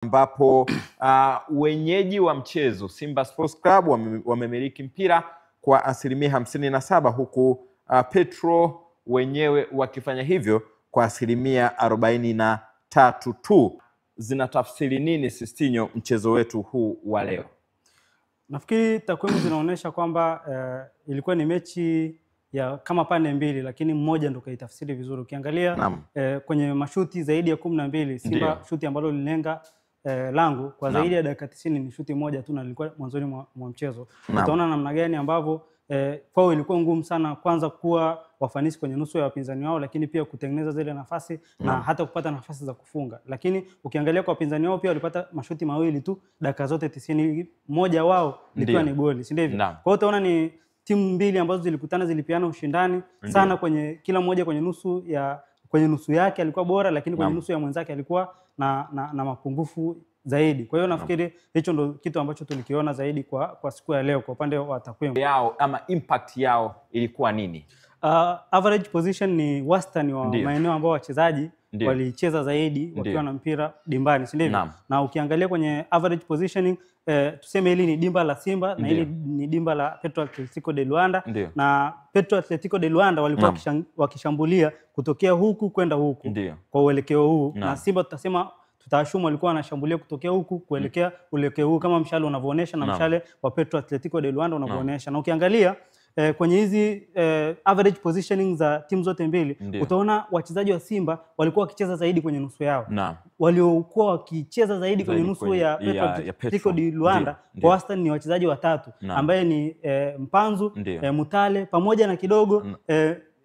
ambapo wenyeji wa mchezo Simba Sports Club wamemiliki mpira kwa 57%, huku Petro wenyewe wakifanya hivyo kwa 43% tu. Zinatafsiri nini Sistinyo mchezo wetu huu wa leo? Nafikiri takwimu zinaonyesha kwamba ilikuwa ni mechi ya kama pande mbili, lakini mmoja ndo kaitafsiri vizuri. Ukiangalia kwenye mashuti zaidi ya 12 Simba shuti ambalo lilenga langu kwa zaidi ya dakika 90 ni shuti moja tu, na lilikuwa mwanzoni mwa mchezo. Utaona namna gani ambavyo kwao ilikuwa ngumu sana, kwanza kuwa wafanisi kwenye nusu ya wapinzani wao, lakini pia kutengeneza zile nafasi na hata kupata nafasi za kufunga. Lakini ukiangalia kwa wapinzani wao pia walipata mashuti mawili tu dakika zote 90, moja wao likiwa ni goli, si ndivyo? Kwa hiyo utaona ni timu mbili ambazo zilikutana, zilipiana ushindani sana kwenye kila mmoja kwenye nusu yake alikuwa bora, lakini kwenye nusu ya mwenzake alikuwa na mapungufu zaidi. Kwa hiyo nafikiri hicho ndo kitu ambacho tulikiona zaidi kwa siku ya leo kwa upande wa takwimu yao. Ama impact yao ilikuwa nini? Average position ni wastani wa maeneo ambao wachezaji walicheza zaidi wakiwa na mpira dimbani, si ndivyo? Na ukiangalia kwenye average positioning, tuseme hili ni dimba la Simba na hili ni dimba la Petro Atletico de Luanda. Na Petro Atletico de Luanda walikuwa wakishambulia kutokea huku kwenda huku kwa uelekeo huu, na Simba tutashumu walikuwa wanashambulia kutokea huku kuelekea uelekeo huu kama mshale unavyoonyesha na mshale wa Petro Atletico de Luanda unavyoonyesha. Na ukiangalia kwenye hizi average positioning za timu zote mbili, utaona wachezaji wa Simba walikuwa wakicheza zaidi kwenye nusu yao. Waliokuwa wakicheza zaidi kwenye nusu ya Petro Atletico de Luanda kwa wastani ni wachezaji watatu, ambaye ni Mpanzu, Mutale pamoja na kidogo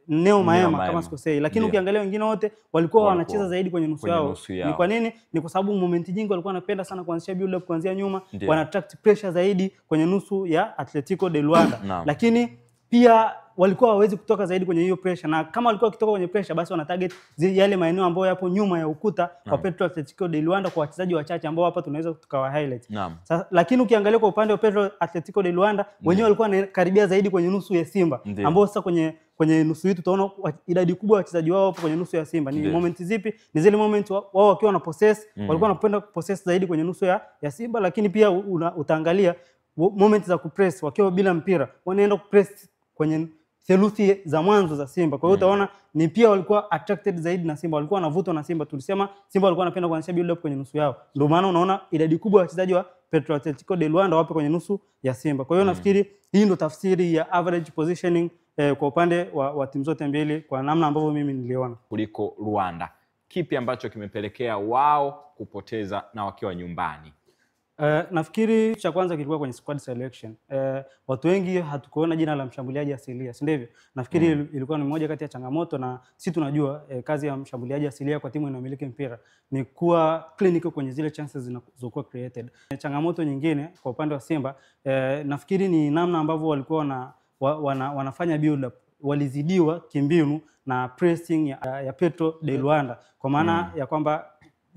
Neo Maema kama sikosei. Lakini ukiangalia wengine wote walikuwa wanacheza zaidi kwenye nusu yao. Ni kwa nini? Ni kwa sababu moment nyingi walikuwa wanapenda sana kuanzisha build up kuanzia nyuma, wana attract pressure zaidi kwenye nusu ya Atletico de Luanda. Lakini pia walikuwa hawezi kutoka zaidi kwenye hiyo pressure, na kama walikuwa wakitoka kwenye pressure basi wana target yale maeneo ambayo yapo nyuma ya ukuta wa Petro Atletico de Luanda kwa wachezaji wachache ambao hapa tunaweza tukawa highlight. Lakini ukiangalia kwa upande wa Petro Atletico de Luanda, wenyewe walikuwa wanakaribia zaidi kwenye nusu ya Simba, ambao sasa kwenye nusu hii tutaona idadi kubwa ya wachezaji wao hapo kwenye nusu ya Simba. Ni moment zipi? Ni zile moment wao wakiwa na possess, walikuwa wanapenda possess zaidi kwenye nusu ya Simba, lakini pia utaangalia moment za kupress wakiwa bila mpira, wanaenda kupress kwenye theluthi za mwanzo za Simba. Kwa hiyo utaona ni pia walikuwa attracted zaidi na Simba, walikuwa wanavutwa na Simba. Tulisema Simba walikuwa wanapenda kuanzisha build up kwenye nusu yao. Ndio maana unaona idadi kubwa ya wachezaji wa Petro Atletico de Luanda wapo kwenye nusu ya Simba. Kwa hiyo nafikiri hii ndio tafsiri ya average positioning kwa upande wa timu zote mbili kwa namna ambavyo mimi niliona. Kuliko Rwanda, kipi ambacho kimepelekea wao kupoteza na wakiwa nyumbani? Nafikiri cha kwanza kilikuwa kwenye squad selection. Watu wengi hatukuona jina la mshambuliaji asilia, si ndivyo? Nafikiri ilikuwa ni moja kati ya changamoto, na sisi tunajua kazi ya mshambuliaji asilia kwa timu inayomiliki mpira ni kuwa clinical kwenye zile chances zinazokuwa created. Changamoto nyingine kwa upande wa Simba, nafikiri ni namna ambavyo walikuwa wanafanya build up. Walizidiwa kimbinu na pressing ya Petro de Luanda, kwa maana ya kwamba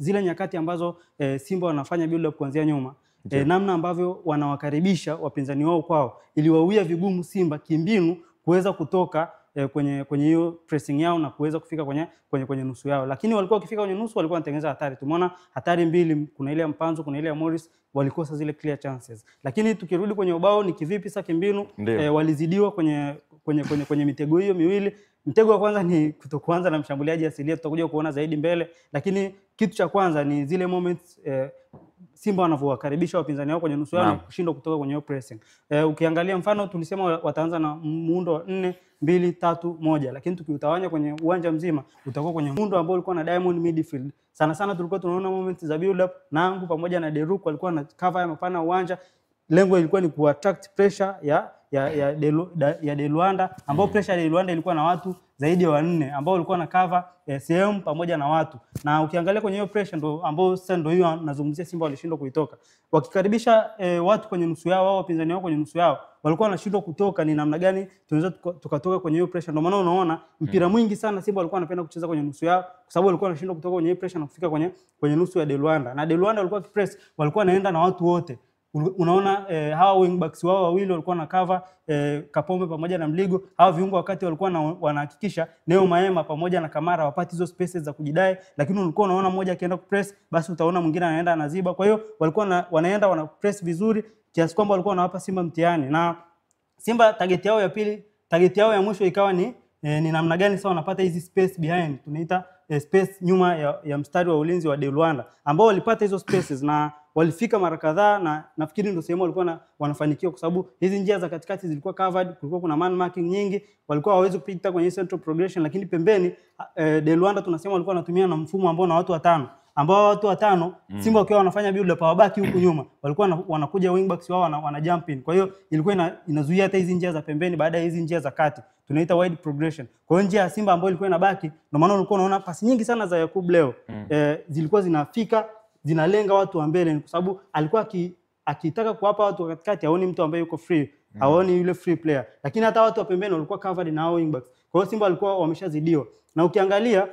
zile nyakati ambazo Simba wanafanya build up kuanzia nyuma, namna ambavyo wanawakaribisha wapinzani wao kwao iliwawia vigumu Simba kimbinu kuweza kutoka kwenye hiyo pressing yao na kuweza kufika kwenye nusu yao. Lakini walikuwa wakifika kwenye nusu walikuwa wanatengeneza hatari. Tumeona hatari mbili, kuna ile ya Mpanzu, kuna ile ya Morris, walikosa zile clear chances. Lakini tukirudi kwenye ubao ni kivipi sasa kimbinu walizidiwa kwenye mitego hiyo miwili. Mtego wa kwanza ni kutokuanza na mshambuliaji asilia, tutakuja kuona zaidi mbele, lakini kitu cha kwanza ni zile moments Simba wanavyowakaribisha wapinzani wao kwenye nusu yao na kushindwa kutoka kwenye pressing. Ukiangalia mfano tulisema wataanza na muundo wa 4-2-3-1, lakini tukiutawanya kwenye uwanja mzima utakuwa kwenye muundo ambao ulikuwa na diamond midfield. Sana tulikuwa tunaona moments za build up, Nangu pamoja na Deruk walikuwa na cover ya mapana uwanja. Lengo ilikuwa ni kuattract pressure ya De Luanda, ambao pressure ya De Luanda ilikuwa na watu zaidi ya 4 ambao walikuwa na cover sehemu pamoja na watu. Na ukiangalia kwenye hiyo pressure ndo ambao sasa ndio hiyo nazungumzia Simba walishindwa kuitoka. Wakikaribisha watu kwenye nusu yao, wapinzani wao kwenye nusu yao, walikuwa wanashindwa kutoka. Ni namna gani tunaweza tukatoka kwenye hiyo pressure? Ndio maana unaona mpira mwingi sana Simba walikuwa wanapenda kucheza kwenye nusu yao, kwa sababu walikuwa wanashindwa kutoka kwenye hiyo pressure na kufika kwenye nusu ya De Luanda. Na De Luanda walikuwa kipress, walikuwa wanaenda na watu wote. unaona hawa wingbacks wao wawili walikuwa na cover Kapombe pamoja na Mligo. Hawa viungo wakati walikuwa wanahakikisha Neo Maema pamoja na Kamara wapati hizo spaces za kujidai, lakini ulikuwa unaona mmoja akienda kupress basi utaona mwingine anaenda anaziba. Kwa hiyo walikuwa wanaenda wana press vizuri kiasi kwamba walikuwa wanawapa Simba mtihani. Na Simba target yao ya pili, target yao ya mwisho ikawa ni namna gani sasa wanapata hizi space behind, tunaita space nyuma ya mstari wa ulinzi wa De Luanda, ambao walipata hizo spaces na walifika mara kadhaa, na nafikiri ndio sehemu walikuwa wanafanikiwa kwa sababu hizi njia za katikati zilikuwa covered, kulikuwa kuna man marking nyingi, walikuwa hawawezi kupita kwenye central progression. Lakini pembeni De Luanda tunasema walikuwa wanatumia na mfumo ambao na watu watano, ambao watu watano Simba wakiwa wanafanya build up wabaki huku nyuma, walikuwa wanakuja wingbacks wao wana jump in. Kwa hiyo ilikuwa inazuia hata hizi njia za pembeni baada ya hizi njia za kati, tunaita wide progression. Kwa hiyo njia ya Simba ambayo ilikuwa inabaki, ndio maana ulikuwa unaona pasi nyingi sana za Yakub leo zilikuwa zinafika zinalenga watu wa mbele, kwa sababu alikuwa akitaka kuwapa watu wa katikati aone mtu ambaye yuko free, aone yule free player, lakini hata watu wa pembeni walikuwa covered na hao wingbacks. Kwa hiyo Simba walikuwa wameshazidiwa, na ukiangalia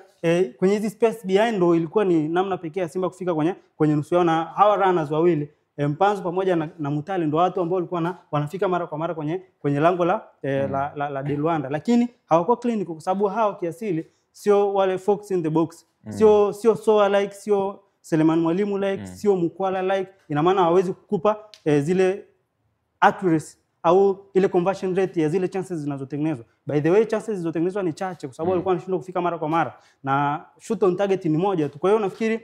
kwenye hizi space behind ndo ilikuwa ni namna pekee ya Simba kufika kwenye nusu yao, na hawa runners wawili Mpanzu pamoja na Mutale ndo watu ambao walikuwa wanafika mara kwa mara kwenye lango la De Luanda, lakini hawakuwa clinical kwa sababu hao kiasili sio wale fox in the box, sio Soa like, sio Seleman Mwalimu like, sio Mkwala like. Ina maana hawezi kukupa zile accuracy au ile conversion rate ya zile chances zinazotengenezwa. By the way, chances zilizotengenezwa ni chache kwa sababu walikuwa wanashindwa kufika mara kwa mara, na shoot on target ni moja tu. Kwa hiyo nafikiri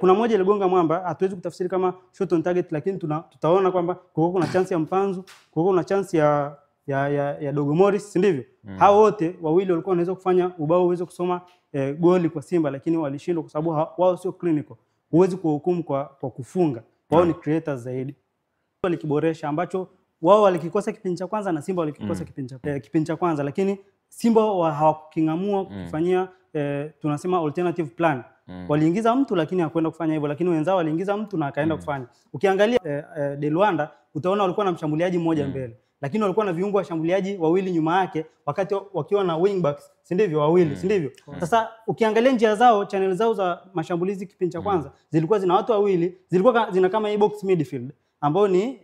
kuna moja iligonga mwamba, hatuwezi kutafsiri kama shoot on target, lakini tutaona kwamba kuna chance ya Mpanzu, kuna chance ya Dogo Morris, si ndivyo? Hao wote wawili walikuwa wanaweza kufanya ubao uweze kusoma goli kwa Simba, lakini walishindwa kwa sababu wao sio clinical. Huwezi kuhukumu kwa kufunga. Wao ni creators zaidi. Walikiboresha ambacho wao walikikosa kipindi cha kwanza na Simba walikikosa kipindi cha kwanza, lakini Simba hawakukingamua kufanyia tunasema alternative plan. Waliingiza mtu lakini hakwenda kufanya hivyo, lakini wenzao waliingiza mtu na akaenda kufanya. Ukiangalia De Luanda utaona walikuwa na mshambuliaji mmoja mbele, lakini walikuwa na viungo washambuliaji wawili nyuma yake wakati wakiwa na wingbacks, si ndivyo? Wawili, si ndivyo? Sasa ukiangalia njia zao, channel zao za mashambulizi kipindi cha kwanza zilikuwa zina watu wawili, zilikuwa zina kama hii box midfield ambao ni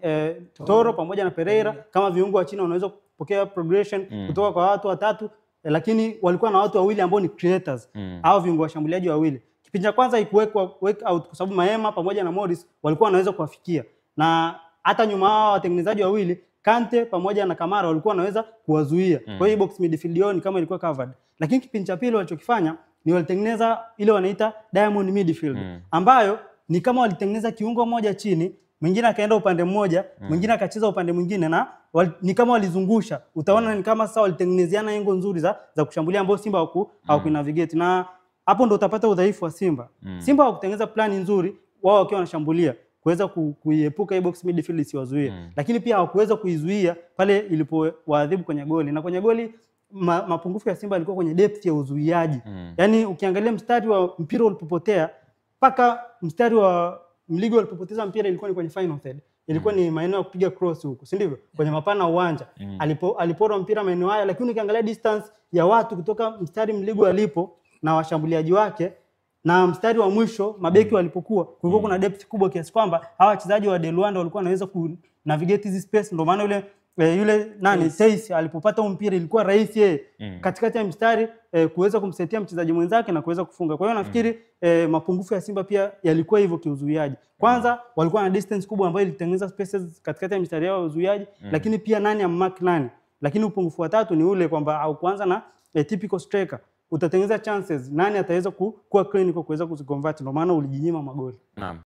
Toro pamoja na Pereira kama viungo wa chini wanaweza kupokea progression kutoka kwa watu watatu, lakini walikuwa na watu wawili ambao ni creators au viungo washambuliaji wawili. Kipindi cha kwanza ikuwekwa work out kwa sababu Maema pamoja na Morris walikuwa wanaweza kuwafikia, na hata nyuma hao watengenezaji wawili Kante pamoja na Kamara walikuwa wanaweza kuwazuia. Kwa hiyo box midfield yao ni kama ilikuwa covered. Lakini kipindi cha pili walichokifanya ni walitengeneza ile wanaita diamond midfield, ambayo ni kama walitengeneza kiungo moja chini, mwingine akaenda upande mmoja, mwingine akacheza upande mwingine, na ni kama walizungusha. Utaona ni kama sasa walitengenezeana engo nzuri za kushambulia ambao Simba hawakunavigate, na hapo ndo utapata udhaifu wa Simba. Simba hawakutengeneza plani nzuri wao wakiwa wanashambulia kuweza kuiepuka hii box midfield isiwazuie, lakini pia hawakuweza kuizuia pale ilipowaadhibu kwenye goli. Na kwenye goli mapungufu ya Simba yalikuwa kwenye depth ya uzuiaji. Yaani ukiangalia mstari wa mpira ulipopotea mpaka mstari wa Mligo alipopoteza mpira ilikuwa ni kwenye final third. Ilikuwa ni maeneo ya kupiga cross huko, si ndivyo? Kwenye mapana uwanja. Alipora mpira maeneo haya, lakini ukiangalia distance ya watu kutoka mstari Mligo alipo na washambuliaji wake na mstari wa mwisho mabeki walipokuwa, kulikuwa kuna depth kubwa kiasi kwamba hawa wachezaji wa De Luanda walikuwa wanaweza ku navigate hizi space. Ndio maana yule Seis alipopata mpira ilikuwa rahisi yeye katikati ya mstari kuweza kumsetia mchezaji mwenzake na kuweza kufunga. Kwa hiyo nafikiri mapungufu ya Simba pia yalikuwa hivyo kiuzuiaji. Kwanza walikuwa na distance kubwa ambayo ilitengeneza spaces katikati ya mstari yao ya uzuiaji, lakini pia nani ya mark nani. Lakini upungufu wa tatu ni ule kwamba haukuanza na typical striker. Utatengeneza chances, nani ataweza kuwa clinical kuweza kuziconvert, ndio maana ulijinyima magoli. Naam.